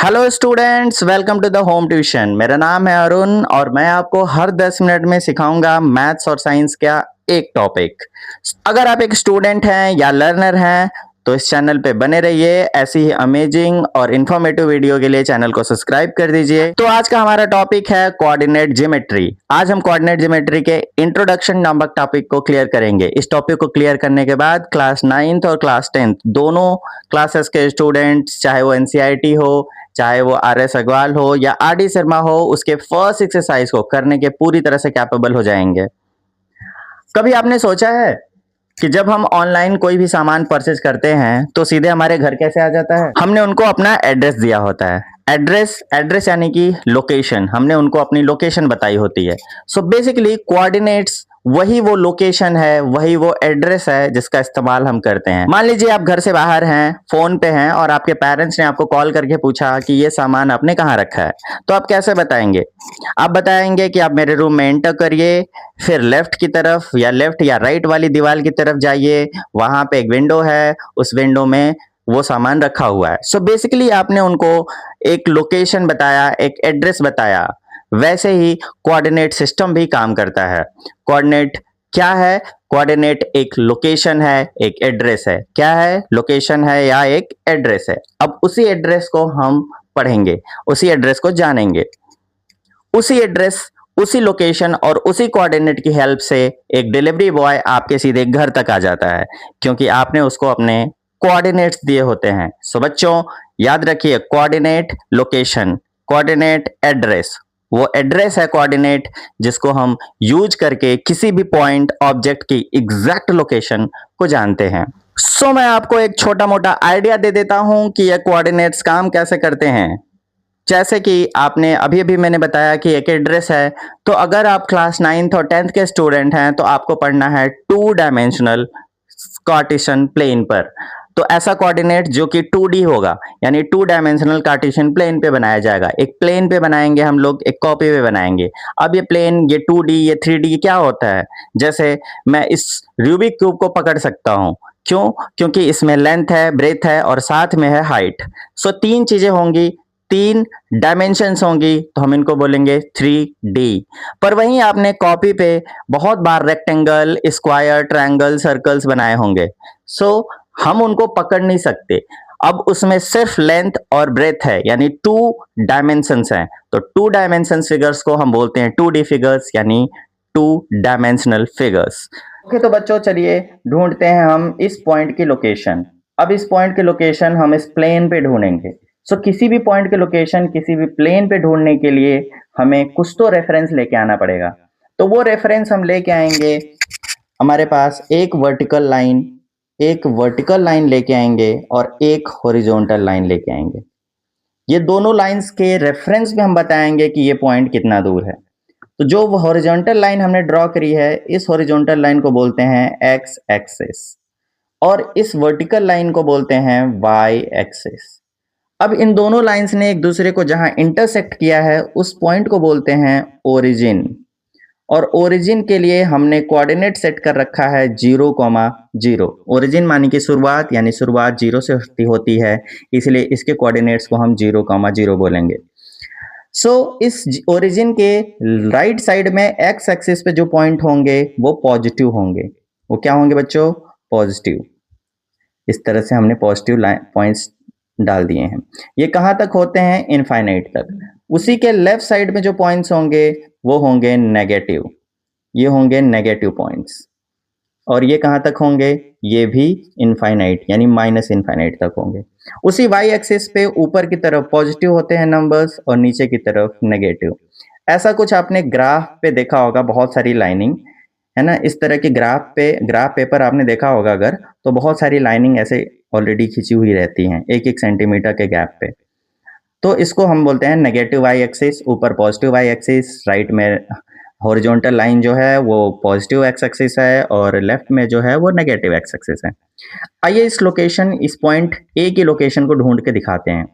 Hello students, welcome to the home tuition. मेरा नाम है अरुण और मैं आपको हर 10 मिनट में सिखाऊंगा मैथ्स और साइंस का एक टॉपिक। अगर आप एक स्टूडेंट हैं या लर्नर हैं तो इस चैनल पे बने रहिए। ऐसी ही अमेजिंग और इन्फॉर्मेटिव वीडियो के लिए चैनल को सब्सक्राइब कर दीजिए। तो आज का हमारा टॉपिक है कोऑर्डिनेट ज्योमेट्री। आज हम कोऑर्डिनेट ज्योमेट्री के इंट्रोडक्शन नामक टॉपिक को क्लियर करेंगे। इस टॉपिक को क्लियर करने के बाद क्लास 9th और क्लास 10th दोनों क्लासेस के स्टूडेंट्स, चाहे वो एनसीईआरटी हो, चाहे वो आर.एस. अग्रवाल हो या आर.डी. शर्मा हो, उसके फर्स्ट एक्सरसाइज को करने के पूरी तरह से कैपेबल हो जाएंगे। कभी आपने सोचा है कि जब हम ऑनलाइन कोई भी सामान परचेज करते हैं तो सीधे हमारे घर कैसे आ जाता है? हमने उनको अपना एड्रेस दिया होता है। एड्रेस एड्रेस यानी कि लोकेशन, हमने उनको अपनी लोकेशन बताई होती है। सो बेसिकली कोऑर्डिनेट्स वही वो लोकेशन है, वही वो एड्रेस है जिसका इस्तेमाल हम करते हैं। मान लीजिए आप घर से बाहर हैं, फोन पे हैं और आपके पेरेंट्स ने आपको कॉल करके पूछा कि ये सामान आपने कहाँ रखा है, तो आप कैसे बताएंगे? आप बताएंगे कि आप मेरे रूम में एंटर करिए, फिर लेफ्ट की तरफ या लेफ्ट या राइट वाली दीवार की तरफ जाइए, वहां पे एक विंडो है, उस विंडो में वो सामान रखा हुआ है। सो बेसिकली आपने उनको एक लोकेशन बताया, एक एड्रेस बताया। वैसे ही कोऑर्डिनेट सिस्टम भी काम करता है। कोऑर्डिनेट क्या है? कोऑर्डिनेट एक लोकेशन है, एक एड्रेस है। क्या है? लोकेशन है या एक एड्रेस है। अब उसी एड्रेस को हम पढ़ेंगे, उसी एड्रेस को जानेंगे। उसी एड्रेस, उसी लोकेशन और उसी कोऑर्डिनेट की हेल्प से एक डिलीवरी बॉय आपके सीधे घर तक आ जाता है, क्योंकि आपने उसको अपने कोऑर्डिनेट्स दिए होते हैं। सो बच्चों याद रखिए, कोऑर्डिनेट लोकेशन, कोऑर्डिनेट एड्रेस। वो एड्रेस है कोऑर्डिनेट जिसको हम यूज करके किसी भी पॉइंट ऑब्जेक्ट की एग्जैक्ट लोकेशन को जानते हैं। मैं आपको एक छोटा मोटा आइडिया दे देता हूं कि ये कोऑर्डिनेट्स काम कैसे करते हैं। जैसे कि आपने अभी अभी मैंने बताया कि एक एड्रेस है, तो अगर आप क्लास 9th और 10th के स्टूडेंट हैं तो आपको पढ़ना है 2 डायमेंशनल कार्टेशियन प्लेन पर। तो ऐसा कोऑर्डिनेट जो कि 2D होगा, यानी 2 डायमेंशनल कार्टेशियन प्लेन पे बनाया जाएगा। एक प्लेन पे बनाएंगे हम लोग, एक कॉपी पे बनाएंगे। अब ये प्लेन, ये 2D, ये 3D क्या होता है? जैसे मैं इस रूबिक क्यूब को पकड़ सकता हूँ। क्यों? क्योंकि इसमें लेंथ है, ब्रेथ है और साथ में है हाइट। सो 3 चीजें होंगी, 3 डायमेंशंस होंगी, तो हम इनको बोलेंगे 3D। पर वहीं आपने कॉपी पे बहुत बार रेक्टेंगल, स्क्वायर, ट्रायंगल, सर्कल्स बनाए होंगे। सो हम उनको पकड़ नहीं सकते। अब उसमें सिर्फ लेंथ और ब्रेथ है, यानी 2 डायमेंशंस हैं। तो 2 डायमेंशंस फिगर्स को हम बोलते हैं 2D फिगर्स, यानी 2 डायमेंशनल फिगर्स। ओके, तो बच्चों चलिए ढूंढते हैं हम इस पॉइंट की लोकेशन। अब इस पॉइंट की लोकेशन हम इस प्लेन पे ढूंढेंगे। किसी भी पॉइंट के लोकेशन किसी भी प्लेन पे ढूंढने के लिए हमें कुछ तो रेफरेंस लेके आना पड़ेगा। तो वो रेफरेंस हम लेके आएंगे, हमारे पास एक वर्टिकल लाइन लेके आएंगे और एक हॉरिजॉन्टल लाइन लेके आएंगे। ये दोनों लाइंस के रेफरेंस में हम बताएंगे कि ये पॉइंट कितना दूर है। तो जो हॉरिजॉन्टल लाइन हमने ड्रॉ करी है, इस हॉरिजॉन्टल लाइन को बोलते हैं एक्स एक्सिस और इस वर्टिकल लाइन को बोलते हैं वाई एक्सिस। अब इन दोनों लाइंस ने एक दूसरे को जहां इंटरसेक्ट किया है, उस पॉइंट को बोलते हैं ओरिजिन। और ओरिजिन के लिए हमने कोऑर्डिनेट सेट कर रखा है 0,0। ओरिजिन मानी कि शुरुआत, यानी शुरुआत 0 से होती है, इसलिए इसके कोऑर्डिनेट्स को हम 0,0 बोलेंगे। इस ओरिजिन के राइट साइड में एक्स एक्सिस पे जो पॉइंट होंगे वो पॉजिटिव होंगे। वो क्या होंगे बच्चों? पॉजिटिव। इस तरह से हमने पॉजिटिव पॉइंट्स डाल दिए हैं। ये कहाँ तक होते हैं? इनफाइनाइट तक। उसी के लेफ्ट साइड में जो पॉइंट्स होंगे वो होंगे नेगेटिव। ये होंगे नेगेटिव पॉइंट्स। और ये कहाँ तक होंगे? ये भी इनफाइनाइट, यानी माइनस इनफाइनाइट तक होंगे। उसी वाई एक्सिस पे ऊपर की तरफ पॉजिटिव होते हैं नंबर्स और नीचे की तरफ नेगेटिव। ऐसा कुछ आपने ग्राफ पे देखा होगा, बहुत सारी लाइनिंग है ना। इस तरह के ग्राफ पेपर आपने देखा होगा अगर, तो बहुत सारी लाइनिंग ऐसे ऑलरेडी खींची हुई रहती हैं 1-1 सेंटीमीटर के गैप पे। तो इसको हम बोलते हैं नेगेटिव वाई एक्सिस, ऊपर पॉजिटिव वाई एक्सिस, राइट में हॉरिजॉन्टल लाइन जो है वो पॉजिटिव एक्स एक्सिस है और लेफ्ट में जो है वो नेगेटिव एक्स एक्सिस है। आइए इस पॉइंट ए की लोकेशन को ढूंढ के दिखाते हैं।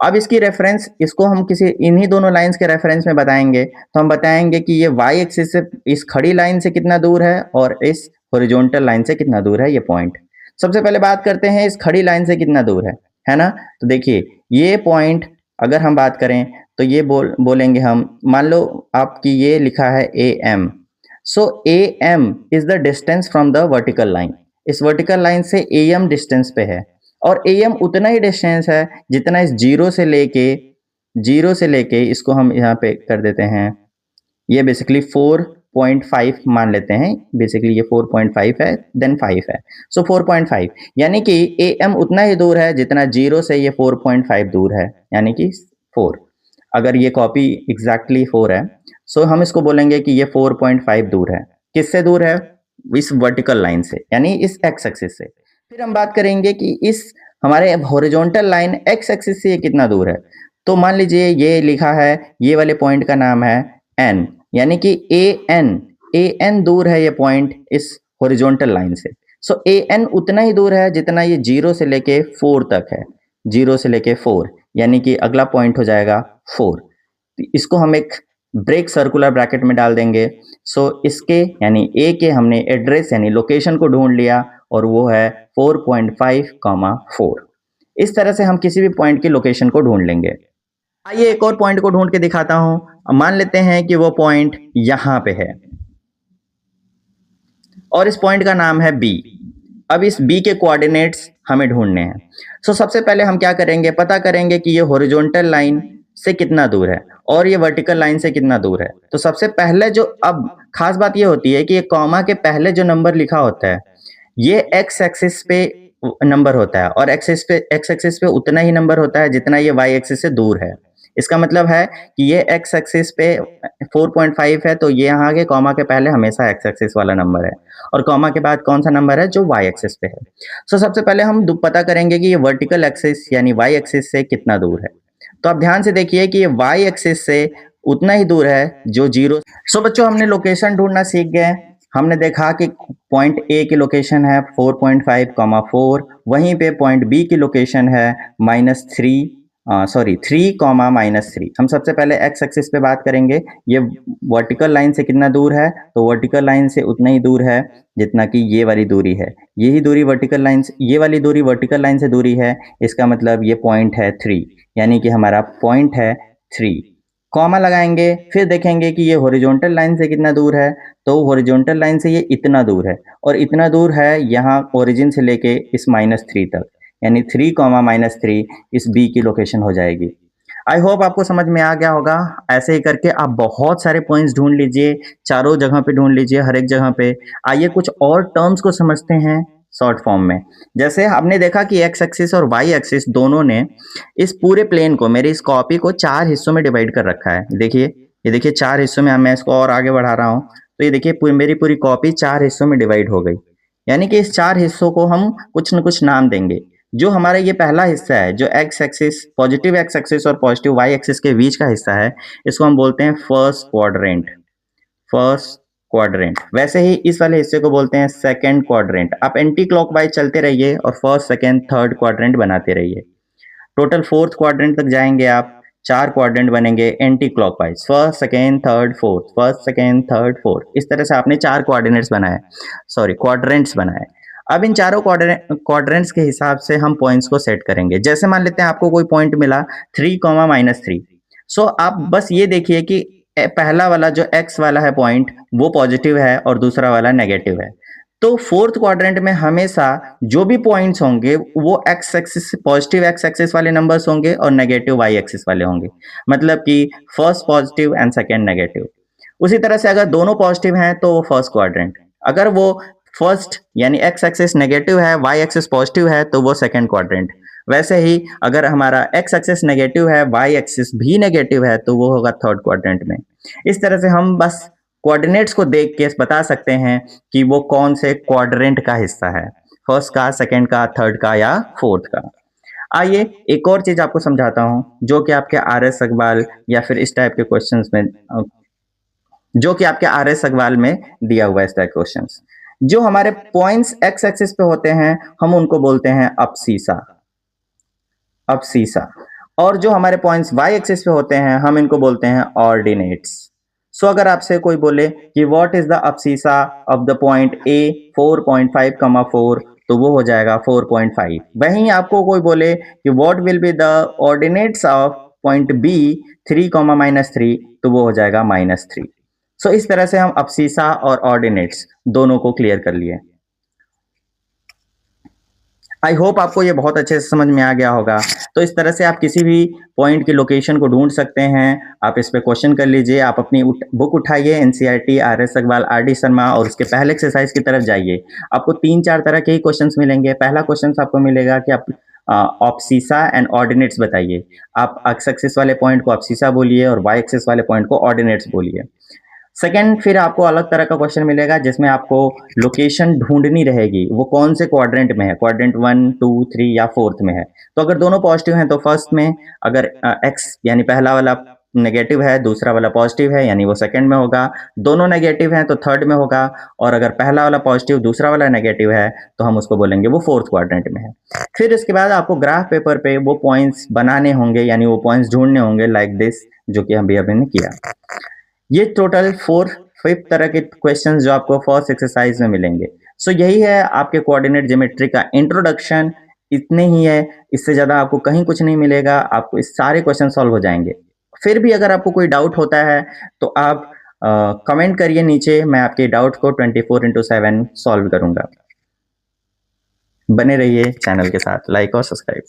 अब इसकी रेफरेंस, इसको हम किसी इन्हीं दोनों लाइंस के रेफरेंस में बताएंगे। तो हम बताएंगे कि ये वाई एक्सिस से इस खड़ी लाइन से कितना दूर है और इस हॉरिजॉन्टल लाइन से कितना दूर है ये पॉइंट। सबसे पहले बात करते हैं इस खड़ी लाइन से कितना दूर है ना। तो देखिए ये पॉइंट अगर हम बात करें तो ये बोलेंगे हम, मान लो आपकी ये लिखा है AM, so AM is the distance from the vertical line. इस वर्टिकल लाइन से AM डिस्टेंस पे है, और AM उतना ही डिस्टेंस है जितना इस जीरो से लेके इसको हम यहाँ पे कर देते हैं, ये बेसिकली 4.5 मान लेते हैं, बेसिकली ये 4.5 है, देन 5 है, सो 4.5, यानी कि AM उतना ही दूर है जितना जीरो से ये 4.5 दूर है, यानी कि 4। अगर ये कॉपी एग्जैक्टली 4 है, सो हम इसको बोलेंगे कि ये 4.5 दूर है। किससे दूर है? इस वर्टिकल लाइन से, यानी इस एक्स एक्सिस से। फिर हम बात करेंगे कि इस हमारे हॉरिजॉन्टल लाइन एक्स एक्सिस से ये कितना दूर है। तो मान लीजिए ये लिखा है, ये वाले पॉइंट का नाम है N, यानी कि AN दूर है ये पॉइंट इस हॉरिजॉन्टल लाइन से। सो AN उतना ही दूर है जितना ये जीरो से लेके 4 तक है, जीरो से लेके 4, यानी कि अगला पॉइंट हो जाएगा 4। इसको हम एक ब्रेक सर्कुलर ब्रैकेट में डाल देंगे। सो इसके यानी ए के हमने एड्रेस यानी लोकेशन को ढूंढ लिया, और वो है 4.5, 4। इस तरह से हम किसी भी पॉइंट की लोकेशन को ढूंढ लेंगे। आइए एक और पॉइंट को ढूंढ के दिखाता हूं। मान लेते हैं कि वो पॉइंट यहां पे है, और इस पॉइंट का नाम है B। अब इस B के कोऑर्डिनेट्स हमें ढूंढने हैं। सो सबसे पहले हम क्या करेंगे, पता करेंगे कि ये हॉरिजॉन्टल लाइन से कितना दूर है और ये वर्टिकल लाइन से कितना दूर है। तो सबसे पहले जो, अब खास बात ये होती है कि ये कॉमा के पहले जो नंबर लिखा होता है ये एक्स एक्सिस पे नंबर होता है, और एक्स एक्सिस पे उतना ही नंबर होता है जितना ये वाई एक्सिस से दूर है। इसका मतलब है कि ये एक्स एक्सिस पे 4.5 है, तो ये यहाँ के कॉमा के पहले हमेशा एक्स एक्सिस वाला नंबर है, और कॉमा के बाद कौन सा नंबर है जो वाई एक्सिस पे है। सो सबसे पहले हम पता करेंगे कि ये वर्टिकल एक्सिस यानी वाई एक्सिस से कितना दूर है। तो आप ध्यान से देखिए कि ये वाई एक्सिस से उतना ही दूर है जो जीरो। सो बच्चों, हमने लोकेशन ढूंढना सीख गए। हमने देखा कि पॉइंट ए की लोकेशन है 4.5, 4, वहीं पे पॉइंट बी की लोकेशन है -3 हम सबसे पहले एक्स एक्सिस पे बात करेंगे। ये वर्टिकल लाइन से कितना दूर है, तो वर्टिकल लाइन से उतना ही दूर है जितना कि ये वाली दूरी है। यही दूरी वर्टिकल लाइन से, ये वाली दूरी वर्टिकल लाइन से दूरी है, इसका मतलब ये पॉइंट है 3, यानी कि हमारा पॉइंट है 3। कॉमा लगाएंगे, फिर देखेंगे कि ये हॉरिजॉन्टल लाइन से कितना दूर है, तो हॉरिजॉन्टल लाइन से ये इतना दूर है, और इतना दूर है यहाँ ओरिजिन से लेके इस -3 तक, यानी 3, -3 इस बी की लोकेशन हो जाएगी। आई होप आपको समझ में आ गया होगा। ऐसे ही करके आप बहुत सारे पॉइंट्स ढूंढ लीजिए, चारों जगह पे ढूंढ लीजिए, हर एक जगह पे। आइए कुछ और टर्म्स को समझते हैं शॉर्ट फॉर्म में। जैसे आपने देखा कि एक्स एक्सिस और वाई एक्सिस दोनों ने इस पूरे प्लेन को, मेरी इस कॉपी को 4 हिस्सों में डिवाइड कर रखा है। देखिए, ये देखिए 4 हिस्सों में, मैं इसको और आगे बढ़ा रहा हूँ, तो ये देखिए मेरी पूरी कॉपी 4 हिस्सों में डिवाइड हो गई। यानी कि इस 4 हिस्सों को हम कुछ न कुछ नाम देंगे। जो हमारा ये पहला हिस्सा है, जो x axis, positive x axis और पॉजिटिव वाई एक्सिस के बीच का हिस्सा है, इसको हम बोलते हैं फर्स्ट क्वाड्रेंट। First quadrant. वैसे ही इस वाले हिस्से को बोलते हैं सेकंड क्वाड्रेंट। आप एंटी क्लॉकवाइज चलते रहिए और फर्स्ट, सेकंड, थर्ड क्वाड्रेंट बनाते रहिए। टोटल फोर्थ क्वाड्रेंट तक जाएंगे आप, 4 क्वाड्रेंट बनेंगे anti clockwise, first, second, third, fourth, first, second, third, fourth. इस तरह से आपने 4 कोऑर्डिनेट्स बनाए, सॉरी क्वाड्रेंट्स बनाए। अब इन चारों क्वाड्रेंट्स के हिसाब से हम पॉइंट्स को सेट करेंगे। जैसे मान लेते हैं आपको कोई पॉइंट मिला 3, -3, सो आप बस ये देखिए कि पहला वाला जो एक्स वाला है पॉइंट वो पॉजिटिव है और दूसरा वाला नेगेटिव है। तो फोर्थ क्वाड्रेंट में हमेशा जो भी पॉइंट्स होंगे वो x axis, positive x axis वाले नंबर्स होंगे और नेगेटिव वाई एक्सिस वाले होंगे। मतलब कि first positive and second negative. उसी तरह से अगर दोनों पॉजिटिव हैं तो वो फर्स्ट क्वाड्रेंट, अगर वो फर्स्ट यानी एक्स एक्सिस नेगेटिव है, वाई एक्सिस पॉजिटिव है, तो वो सेकंड क्वाड्रेंट। वैसे ही अगर हमारा एक्स एक्सिस नेगेटिव है, वाई एक्सिस भी नेगेटिव है, तो वो होगा थर्ड क्वाड्रेंट में। इस तरह से हम बस कोऑर्डिनेट्स को देख के बता सकते हैं कि वो कौन से क्वाड्रेंट का हिस्सा है, फर्स्ट का, सेकंड का, थर्ड का या फोर्थ का। आइए एक और चीज आपको समझाता हूं, जो कि आपके RS अग्रवाल या फिर इस टाइप के क्वेश्चंस में, जो कि आपके RS अग्रवाल में दिया हुआ है इस टाइप क्वेश्चंस। जो हमारे पॉइंट्स एक्स एक्सिस पे होते हैं हम उनको बोलते हैं अबसीसा, अबसीसा। और जो हमारे पॉइंट्स वाई एक्सिस पे होते हैं हम इनको बोलते हैं ऑर्डिनेट्स। सो अगर आपसे कोई बोले कि what is the abscissa of the point A 4.5, 4, तो वो हो जाएगा 4.5। वहीं आपको कोई बोले कि what will be the ordinates of point B 3, तो वो हो जाएगा -3। सो इस तरह से हम अब्सिसा और ऑर्डिनेट्स दोनों को क्लियर कर लिए। आई होप आपको ये बहुत अच्छे से समझ में आ गया होगा। तो इस तरह से आप किसी भी पॉइंट की लोकेशन को ढूंढ सकते हैं। आप इस पे क्वेश्चन कर लीजिए। आप अपनी बुक उठाइए, NCERT, R S. Agarwal, R D. Sharma, और उसके पहले एक्सरसाइज की तरफ जाइए। आपको 3-4 तरह के ही क्वेश्चंस मिलेंगे। पहला क्वेश्चन आपको मिलेगा कि आप ऑब्सिसा एंड ऑर्डिनेट्स बताइए। आप एक्स एक्सिस वाले पॉइंट को ऑब्सिसा बोलिए और वाई एक्सिस वाले पॉइंट को ऑर्डिनेट्स बोलिए। सेकंड, फिर आपको अलग तरह का क्वेश्चन मिलेगा जिसमें आपको लोकेशन ढूंढनी रहेगी, वो कौन से क्वाड्रेंट में है, क्वाड्रेंट 1, 2, 3 या फोर्थ में है। तो अगर दोनों पॉजिटिव हैं तो फर्स्ट में, अगर एक्स यानी पहला वाला नेगेटिव है, दूसरा वाला पॉजिटिव है, यानी वो सेकंड में होगा। दोनों नेगेटिव हैं तो थर्ड में होगा। और अगर पहला वाला पॉजिटिव, दूसरा वाला नेगेटिव है, तो हम उसको बोलेंगे वो फोर्थ क्वाड्रेंट में है। फिर इसके बाद आपको ग्राफ पेपर पे वो पॉइंट्स बनाने होंगे, यानी वो पॉइंट्स ढूंढने होंगे, लाइक दिस, जो कि अभी हमने किया। ये टोटल 5 तरह के क्वेश्चंस जो आपको फर्स्ट एक्सरसाइज में मिलेंगे। सो यही है आपके कोऑर्डिनेट ज्योमेट्री का इंट्रोडक्शन। इतने ही है, इससे ज़्यादा आपको कहीं कुछ नहीं मिलेगा। आपको इस सारे क्वेश्चन सॉल्व हो जाएंगे। फिर भी अगर आपको कोई डाउट होता है तो आप कमेंट करिए नीचे, मैं आपके डाउट को 24/7 सॉल्व करूंगा। बने रहिए चैनल के साथ, लाइक और सब्सक्राइब।